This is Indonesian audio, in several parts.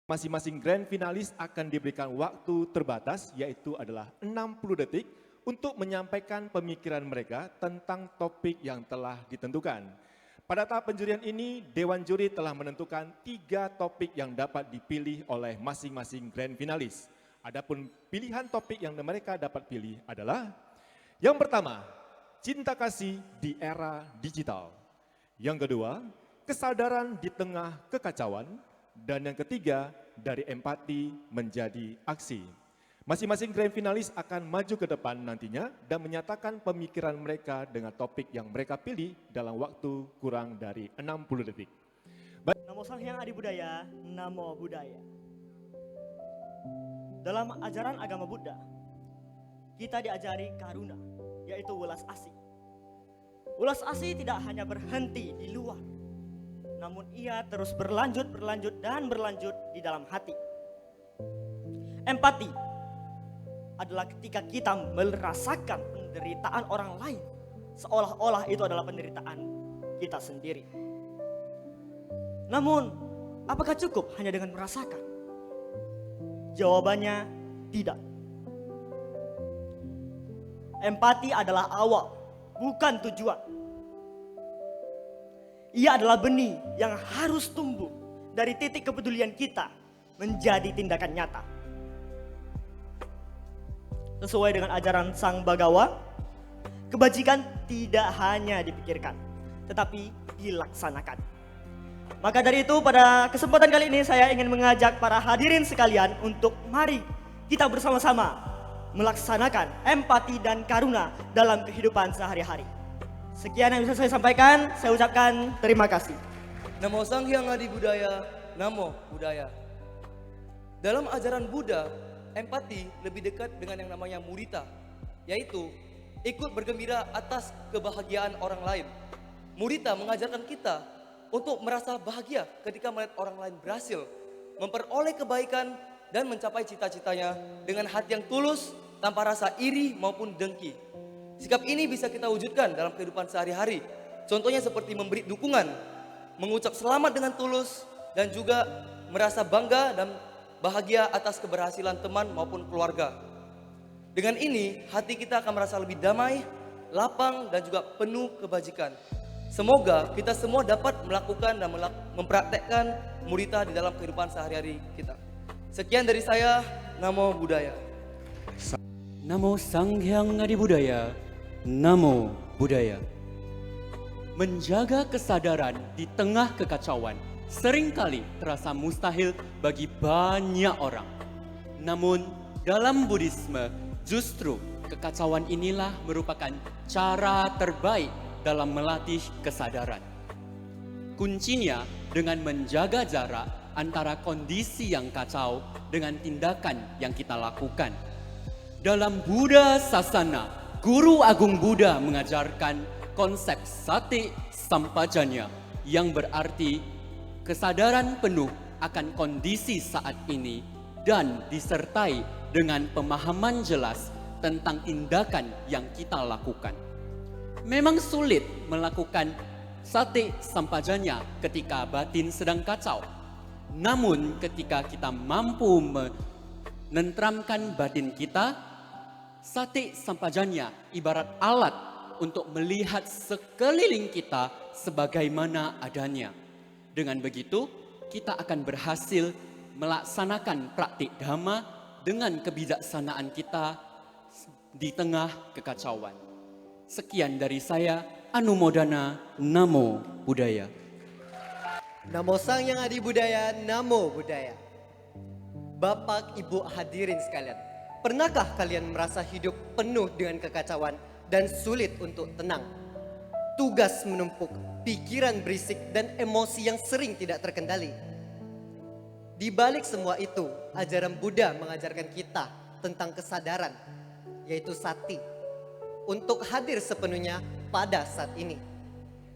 Masing-masing grand finalis akan diberikan waktu terbatas, yaitu adalah 60 detik untuk menyampaikan pemikiran mereka tentang topik yang telah ditentukan. Pada tahap penjurian ini, Dewan Juri telah menentukan 3 topik yang dapat dipilih oleh masing-masing grand finalis. Adapun pilihan topik yang mereka dapat pilih adalah yang pertama, cinta kasih di era digital. Yang kedua, kesadaran di tengah kekacauan. Dan yang ketiga, dari empati menjadi aksi. Masing-masing grand finalis akan maju ke depan nantinya dan menyatakan pemikiran mereka dengan topik yang mereka pilih dalam waktu kurang dari 60 detik. Namo Sang Hyang Adi Budaya, Namo Buddhaya. Dalam ajaran agama Buddha, kita diajari karuna, yaitu welas asih. Welas asih tidak hanya berhenti di luar, namun ia terus berlanjut di dalam hati. Empati adalah ketika kita merasakan penderitaan orang lain, seolah-olah itu adalah penderitaan kita sendiri. Namun, apakah cukup hanya dengan merasakan? Jawabannya tidak. Empati adalah awal, bukan tujuan. Ia adalah benih yang harus tumbuh dari titik kepedulian kita menjadi tindakan nyata. Sesuai dengan ajaran Sang Bagawa, kebajikan tidak hanya dipikirkan, tetapi dilaksanakan. Maka dari itu pada kesempatan kali ini saya ingin mengajak para hadirin sekalian untuk mari kita bersama-sama melaksanakan empati dan karuna dalam kehidupan sehari-hari. Sekian yang bisa saya sampaikan, saya ucapkan terima kasih. Namo Sang Hyang Adi Budaya, Namo Buddhaya. Dalam ajaran Buddha, empati lebih dekat dengan yang namanya mudita, yaitu ikut bergembira atas kebahagiaan orang lain. Mudita mengajarkan kita untuk merasa bahagia ketika melihat orang lain berhasil memperoleh kebaikan dan mencapai cita-citanya dengan hati yang tulus tanpa rasa iri maupun dengki. Sikap ini bisa kita wujudkan dalam kehidupan sehari-hari. Contohnya seperti memberi dukungan, mengucap selamat dengan tulus, dan juga merasa bangga dan bahagia atas keberhasilan teman maupun keluarga. Dengan ini, hati kita akan merasa lebih damai, lapang, dan juga penuh kebajikan. Semoga kita semua dapat melakukan dan mempraktekkan mudita di dalam kehidupan sehari-hari kita. Sekian dari saya, Namo Buddhaya. Namo Sang Hyang Adi Budaya, Namo Buddhaya. Menjaga kesadaran di tengah kekacauan seringkali terasa mustahil bagi banyak orang. Namun dalam Buddhisme justru kekacauan inilah merupakan cara terbaik dalam melatih kesadaran. Kuncinya dengan menjaga jarak antara kondisi yang kacau dengan tindakan yang kita lakukan. Dalam Buddha Sasana, Guru Agung Buddha mengajarkan konsep sati sampajanya yang berarti kesadaran penuh akan kondisi saat ini dan disertai dengan pemahaman jelas tentang tindakan yang kita lakukan. Memang sulit melakukan sati sampajanya ketika batin sedang kacau. Namun ketika kita mampu menenteramkan batin kita, sati sampajanya ibarat alat untuk melihat sekeliling kita sebagaimana adanya. Dengan begitu, kita akan berhasil melaksanakan praktik dhamma dengan kebijaksanaan kita di tengah kekacauan. Sekian dari saya, Anumodana, Namo Buddhaya. Namo Sang Hyang Adi Budaya, Namo Buddhaya. Bapak, Ibu hadirin sekalian, pernahkah kalian merasa hidup penuh dengan kekacauan dan sulit untuk tenang? Tugas menumpuk, pikiran berisik, dan emosi yang sering tidak terkendali. Di balik semua itu, ajaran Buddha mengajarkan kita tentang kesadaran, yaitu sati, untuk hadir sepenuhnya pada saat ini.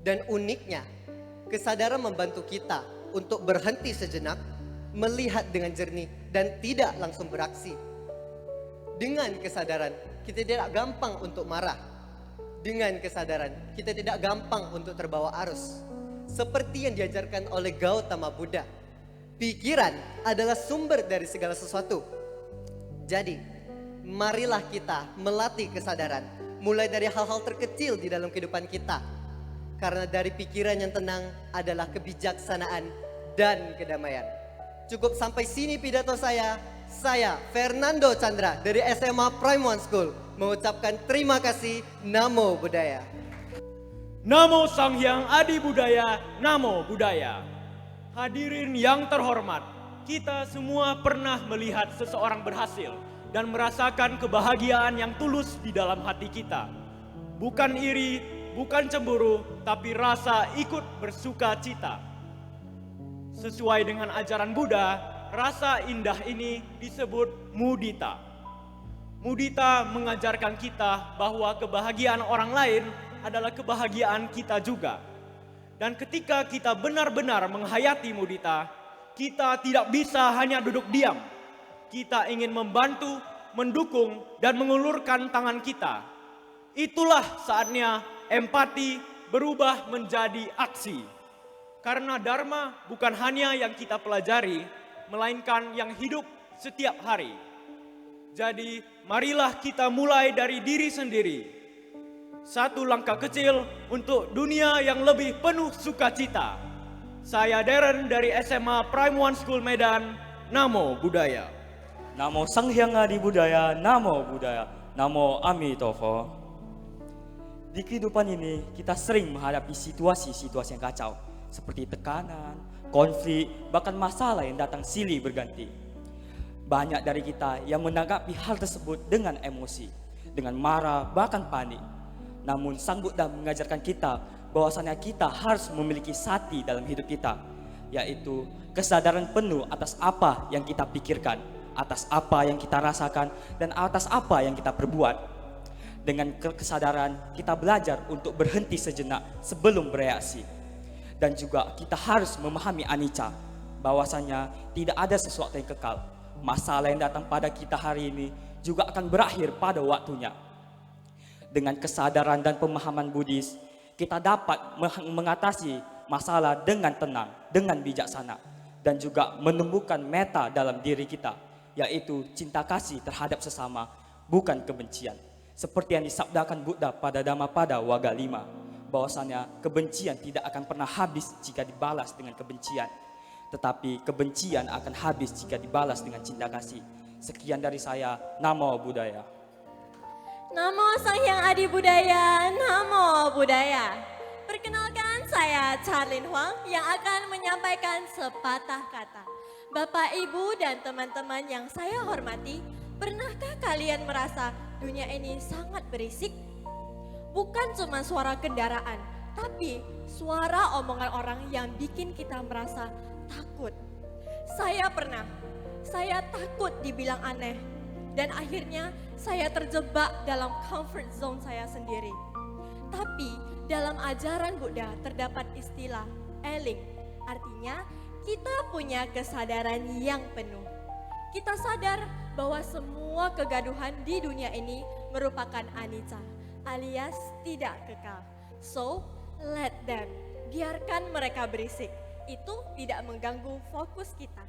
Dan uniknya, kesadaran membantu kita untuk berhenti sejenak, melihat dengan jernih, dan tidak langsung beraksi. Dengan kesadaran, kita tidak gampang untuk marah. Dengan kesadaran, kita tidak gampang untuk terbawa arus. Seperti yang diajarkan oleh Gautama Buddha. Pikiran adalah sumber dari segala sesuatu. Jadi, marilah kita melatih kesadaran, mulai dari hal-hal terkecil di dalam kehidupan kita. Karena dari pikiran yang tenang adalah kebijaksanaan dan kedamaian. Cukup sampai sini pidato saya. Saya, Fernando Chandra dari SMA Prime One School, mengucapkan terima kasih. Namo Buddhaya. Namo Sang Hyang Adi Budaya, Namo Buddhaya. Hadirin yang terhormat, kita semua pernah melihat seseorang berhasil dan merasakan kebahagiaan yang tulus di dalam hati kita. Bukan iri, bukan cemburu, tapi rasa ikut bersuka cita. Sesuai dengan ajaran Buddha, rasa indah ini disebut mudita. Mudita mengajarkan kita bahwa kebahagiaan orang lain adalah kebahagiaan kita juga. Dan ketika kita benar-benar menghayati mudita, kita tidak bisa hanya duduk diam. Kita ingin membantu, mendukung, dan mengulurkan tangan kita. Itulah saatnya empati berubah menjadi aksi. Karena Dharma bukan hanya yang kita pelajari, melainkan yang hidup setiap hari. Jadi marilah kita mulai dari diri sendiri. Satu langkah kecil untuk dunia yang lebih penuh sukacita. Saya Darren dari SMA Prime One School Medan. Namo Buddhaya. Namo Sang Hyang Adi Budaya, Namo Buddhaya, Namo Amitofo. Di kehidupan ini kita sering menghadapi situasi-situasi yang kacau, seperti tekanan, konflik, bahkan masalah yang datang silih berganti. Banyak dari kita yang menanggapi hal tersebut dengan emosi, dengan marah, bahkan panik. Namun Sang Buddha mengajarkan kita bahwasannya kita harus memiliki sati dalam hidup kita, yaitu kesadaran penuh atas apa yang kita pikirkan, atas apa yang kita rasakan, dan atas apa yang kita perbuat. Dengan kesadaran kita belajar untuk berhenti sejenak sebelum bereaksi. Dan juga kita harus memahami anicca, bahwasanya tidak ada sesuatu yang kekal. Masalah yang datang pada kita hari ini juga akan berakhir pada waktunya. Dengan kesadaran dan pemahaman Buddhis, kita dapat mengatasi masalah dengan tenang, dengan bijaksana, dan juga menumbuhkan metta dalam diri kita, yaitu cinta kasih terhadap sesama, bukan kebencian. Seperti yang disabdakan Buddha pada Dhammapada Wagga 5, bahwasanya kebencian tidak akan pernah habis jika dibalas dengan kebencian, tetapi kebencian akan habis jika dibalas dengan cinta kasih. Sekian dari saya, Namo Buddhaya. Namo Sang Hyang Adi Budaya, Namo Buddhaya. Perkenalkan, saya Charlene Huang yang akan menyampaikan sepatah kata. Bapak, Ibu, dan teman-teman yang saya hormati, pernahkah kalian merasa dunia ini sangat berisik? Bukan cuma suara kendaraan, tapi suara omongan orang yang bikin kita merasa takut. Saya pernah, saya takut dibilang aneh. Dan akhirnya saya terjebak dalam comfort zone saya sendiri. Tapi dalam ajaran Buddha terdapat istilah eling. Artinya kita punya kesadaran yang penuh. Kita sadar bahwa semua kegaduhan di dunia ini merupakan anicca, alias tidak kekal. So, let them. Biarkan mereka berisik. Itu tidak mengganggu fokus kita.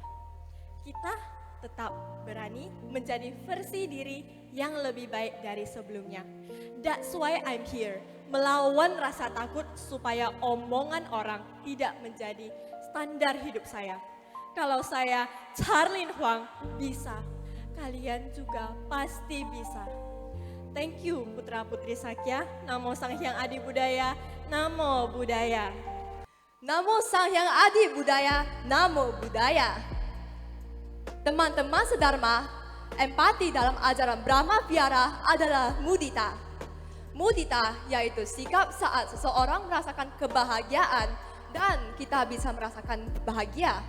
Kita tetap berani menjadi versi diri yang lebih baik dari sebelumnya. That's why I'm here, melawan rasa takut supaya omongan orang tidak menjadi standar hidup saya. Kalau saya, Charlene Huang, bisa, kalian juga pasti bisa. Thank you Putra Putri Sakya. Namo Sang Hyang Adi Budaya, Namo Buddhaya. Namo Sang Hyang Adi Budaya, Namo Buddhaya. Teman-teman sedharma, empati dalam ajaran Brahma Vihara adalah mudita. Mudita yaitu sikap saat seseorang merasakan kebahagiaan dan kita bisa merasakan bahagia.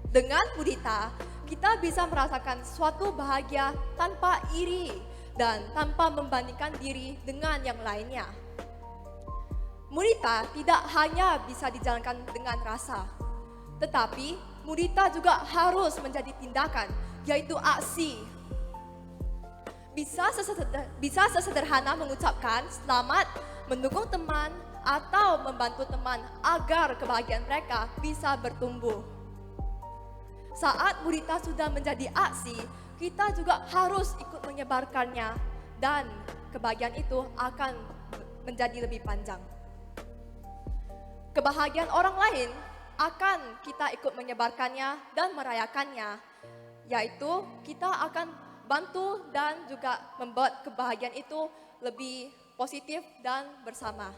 Dengan mudita, kita bisa merasakan suatu bahagia tanpa iri dan tanpa membandingkan diri dengan yang lainnya. Mudita tidak hanya bisa dijalankan dengan rasa, tetapi mudita juga harus menjadi tindakan, yaitu aksi. Bisa sesederhana mengucapkan selamat, mendukung teman, atau membantu teman agar kebahagiaan mereka bisa bertumbuh. Saat mudita sudah menjadi aksi, kita juga harus ikut menyebarkannya dan kebahagiaan itu akan menjadi lebih panjang. Kebahagiaan orang lain akan kita ikut menyebarkannya dan merayakannya, yaitu kita akan bantu dan juga membuat kebahagiaan itu lebih positif dan bersama.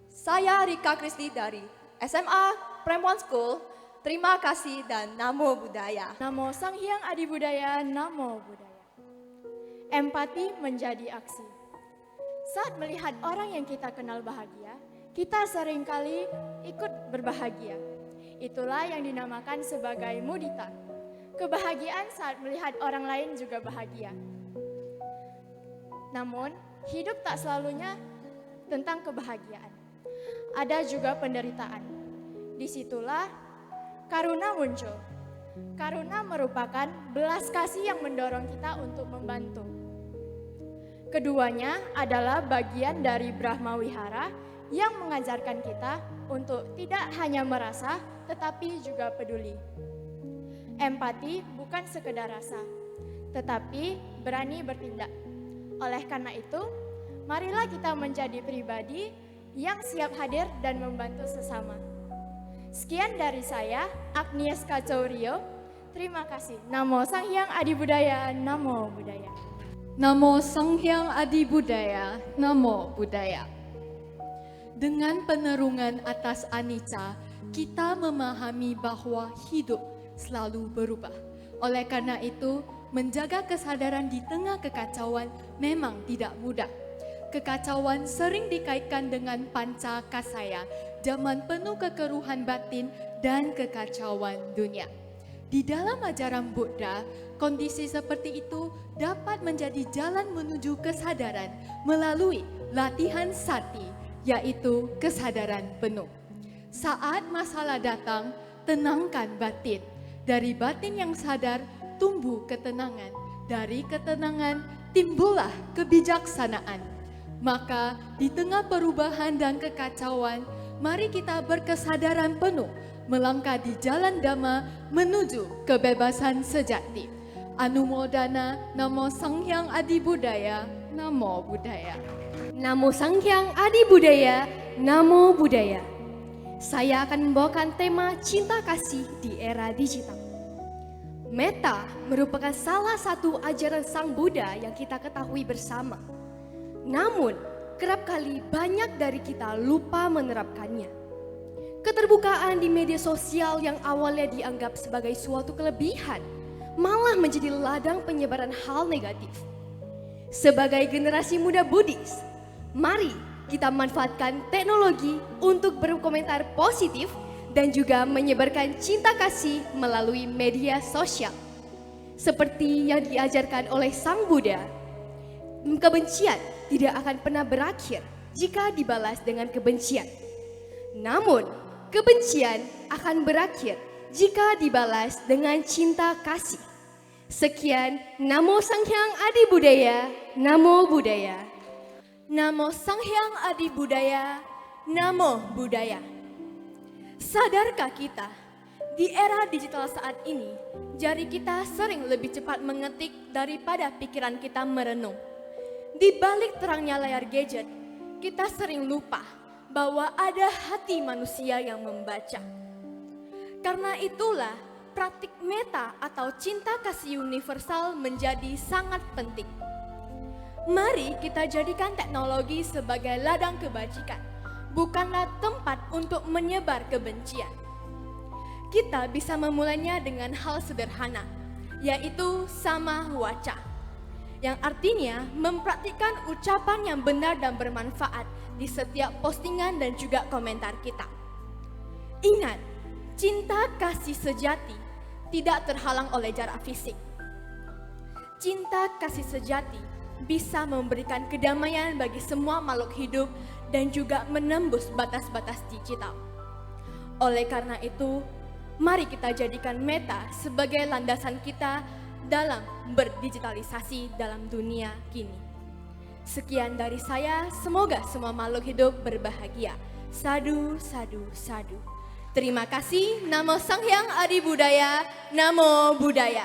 Saya Rika Krisdi dari SMA Perempuan School. Terima kasih dan Namo Buddhaya. Namo Sang Hyang Adi Budaya, Namo Buddhaya. Empati menjadi aksi. Saat melihat orang yang kita kenal bahagia, kita seringkali ikut berbahagia. Itulah yang dinamakan sebagai mudita. Kebahagiaan saat melihat orang lain juga bahagia. Namun, hidup tak selalunya tentang kebahagiaan. Ada juga penderitaan. Disitulah karuna muncul. Karuna merupakan belas kasih yang mendorong kita untuk membantu. Keduanya adalah bagian dari Brahma Wihara yang mengajarkan kita untuk tidak hanya merasa, tetapi juga peduli. Empati bukan sekedar rasa, tetapi berani bertindak. Oleh karena itu, marilah kita menjadi pribadi yang siap hadir dan membantu sesama. Sekian dari saya, Agnieszka Caurio. Terima kasih. Namo Sang Hyang Adi Budaya, Namo Buddhaya. Namo Sang Hyang Adi Budaya, Namo Buddhaya. Dengan penerungan atas anicca, kita memahami bahwa hidup selalu berubah. Oleh karena itu, menjaga kesadaran di tengah kekacauan memang tidak mudah. Kekacauan sering dikaitkan dengan panca kasaya, zaman penuh kekeruhan batin dan kekacauan dunia. Di dalam ajaran Buddha, kondisi seperti itu dapat menjadi jalan menuju kesadaran melalui latihan sati, yaitu kesadaran penuh. Saat masalah datang, tenangkan batin. Dari batin yang sadar, tumbuh ketenangan. Dari ketenangan, timbullah kebijaksanaan. Maka di tengah perubahan dan kekacauan, mari kita berkesadaran penuh melangkah di jalan Dhamma menuju kebebasan sejati. Anumodana, Namo Sang Hyang Adi Budaya, Namo Buddhaya. Namo Sang Hyang Adi Budaya, Namo Buddhaya. Saya akan membawakan tema cinta kasih di era digital. Meta merupakan salah satu ajaran Sang Buddha yang kita ketahui bersama. Namun, kerap kali banyak dari kita lupa menerapkannya. Keterbukaan di media sosial yang awalnya dianggap sebagai suatu kelebihan, malah menjadi ladang penyebaran hal negatif. Sebagai generasi muda Buddhis, mari kita manfaatkan teknologi untuk berkomentar positif dan juga menyebarkan cinta kasih melalui media sosial. Seperti yang diajarkan oleh Sang Buddha, kebencian tidak akan pernah berakhir jika dibalas dengan kebencian. Namun, kebencian akan berakhir jika dibalas dengan cinta kasih. Sekian, Namo Sang Hyang Adi Budaya, Namo Buddhaya. Namo Sang Hyang Adi Budaya, Namo Buddhaya. Sadarkah kita, di era digital saat ini, jari kita sering lebih cepat mengetik daripada pikiran kita merenung. Di balik terangnya layar gadget, kita sering lupa bahwa ada hati manusia yang membaca. Karena itulah, praktik meta atau cinta kasih universal menjadi sangat penting. Mari kita jadikan teknologi sebagai ladang kebajikan, bukanlah tempat untuk menyebar kebencian. Kita bisa memulainya dengan hal sederhana, yaitu sama waca, yang artinya mempraktikkan ucapan yang benar dan bermanfaat di setiap postingan dan juga komentar kita. Ingat, cinta kasih sejati tidak terhalang oleh jarak fisik. Cinta kasih sejati bisa memberikan kedamaian bagi semua makhluk hidup dan juga menembus batas-batas digital. Oleh karena itu, mari kita jadikan meta sebagai landasan kita dalam berdigitalisasi dalam dunia kini. Sekian dari saya, semoga semua makhluk hidup berbahagia. Sadu, sadu, sadu. Terima kasih. Namo Sang Hyang Adi Budaya. Namo Buddhaya.